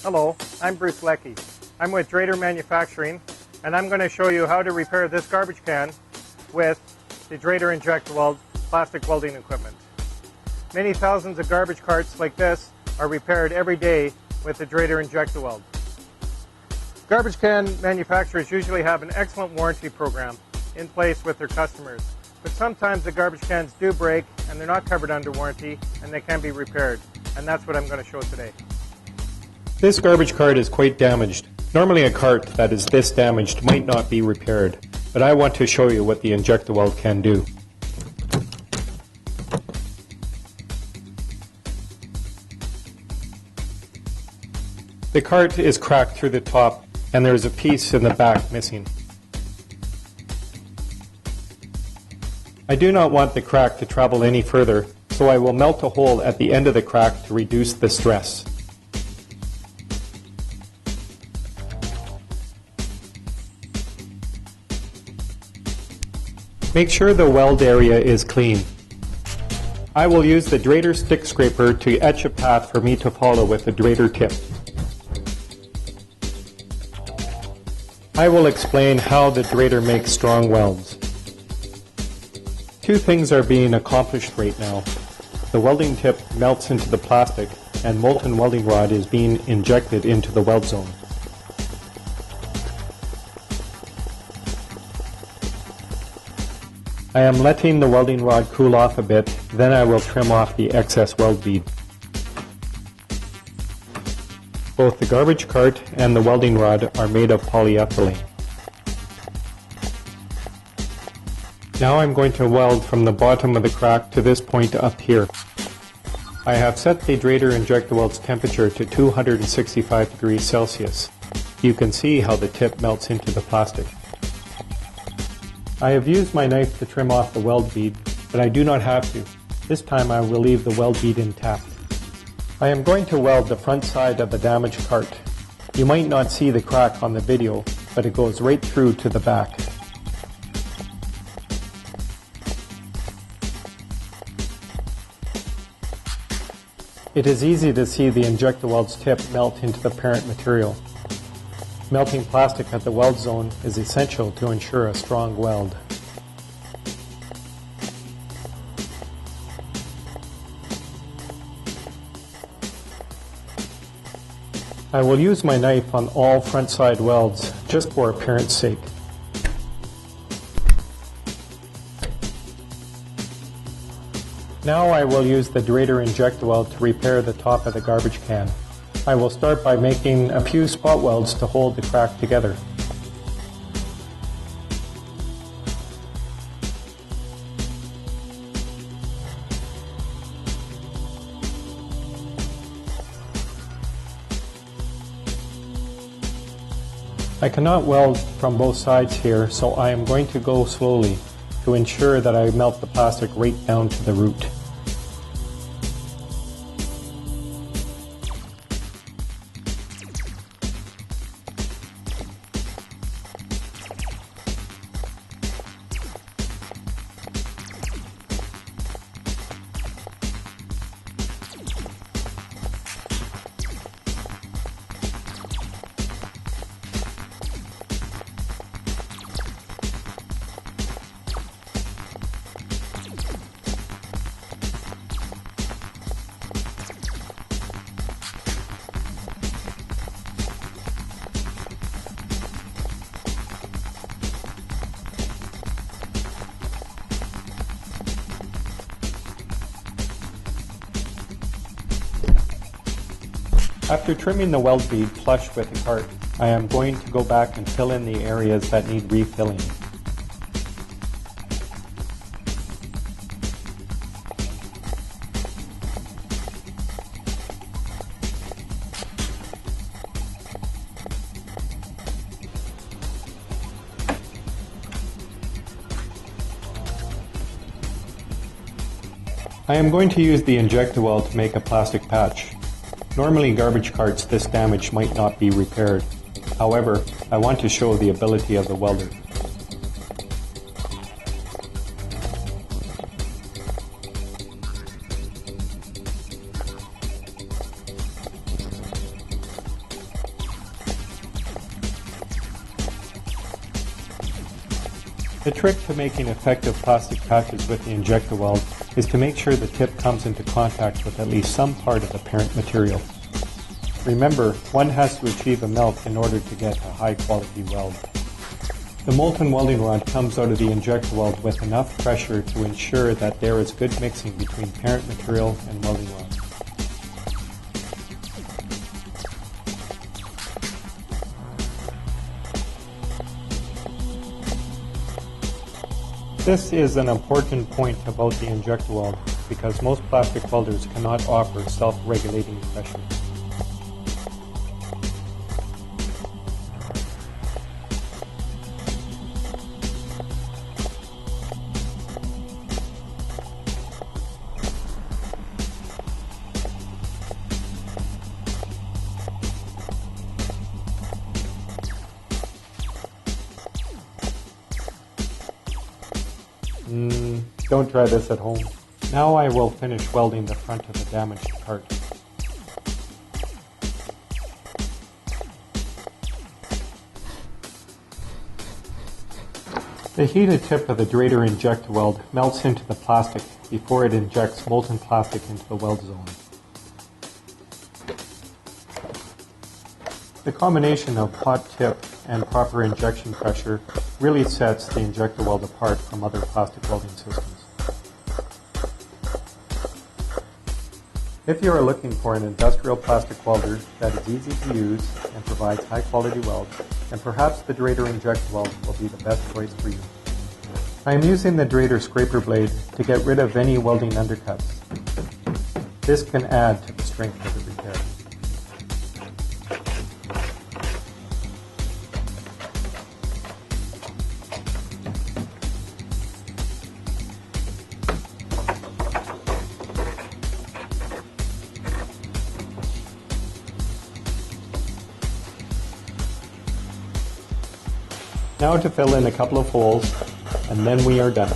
Hello, I'm Bruce Leckie. I'm with Drader Manufacturing, and I'm going to show you how to repair this garbage can with the Drader inject weld plastic welding equipment. Many thousands of garbage carts like this are repaired every day with the Drader inject weld. Garbage can manufacturers usually have an excellent warranty program in place with their customers, but sometimes the garbage cans do break and they're not covered under warranty and they can be repaired, and that's what I'm going to show today. This garbage cart is quite damaged. Normally a cart that is this damaged might not be repaired, but I want to show you what the inject-weld can do. The cart is cracked through the top and there is a piece in the back missing. I do not want the crack to travel any further, so I will melt a hole at the end of the crack to reduce the stress. Make sure the weld area is clean. I will use the Drader stick scraper to etch a path for me to follow with the Drader tip. I will explain how the Drader makes strong welds. Two things are being accomplished right now. The welding tip melts into the plastic and molten welding rod is being injected into the weld zone. I am letting the welding rod cool off a bit, then I will trim off the excess weld bead. Both the garbage cart and the welding rod are made of polyethylene. Now I'm going to weld from the bottom of the crack to this point up here. I have set the Drader inject-weld's temperature to 265 degrees Celsius. You can see how the tip melts into the plastic. I have used my knife to trim off the weld bead, but I do not have to. This time I will leave the weld bead intact. I am going to weld the front side of the damaged cart. You might not see the crack on the video, but it goes right through to the back. It is easy to see the inject-weld's tip melt into the parent material. Melting plastic at the weld zone is essential to ensure a strong weld. I will use my knife on all front side welds just for appearance sake. Now I will use the Drader inject weld to repair the top of the garbage can. I will start by making a few spot welds to hold the crack together. I cannot weld from both sides here, so I am going to go slowly to ensure that I melt the plastic right down to the root. After trimming the weld bead flush with the cart, I am going to go back and fill in the areas that need refilling. I am going to use the inject-weld to make a plastic patch. Normally garbage carts this damage might not be repaired. However, I want to show the ability of the welder. The trick to making effective plastic patches with the injector weld is to make sure the tip comes into contact with at least some part of the parent material. Remember, one has to achieve a melt in order to get a high quality weld. The molten welding rod comes out of the injector weld with enough pressure to ensure that there is good mixing between parent material and welding rod. This is an important point about the injector weld because most plastic welders cannot offer self-regulating pressure. Don't try this at home. Now I will finish welding the front of the damaged part. The heated tip of the Drader injector weld melts into the plastic before it injects molten plastic into the weld zone. The combination of hot tip and proper injection pressure really sets the injector weld apart from other plastic welding systems. If you are looking for an industrial plastic welder that is easy to use and provides high quality welds, then perhaps the Drader injector weld will be the best choice for you. I am using the Drader scraper blade to get rid of any welding undercuts. This can add to the strength of the repair. Now to fill in a couple of holes, and then we are done.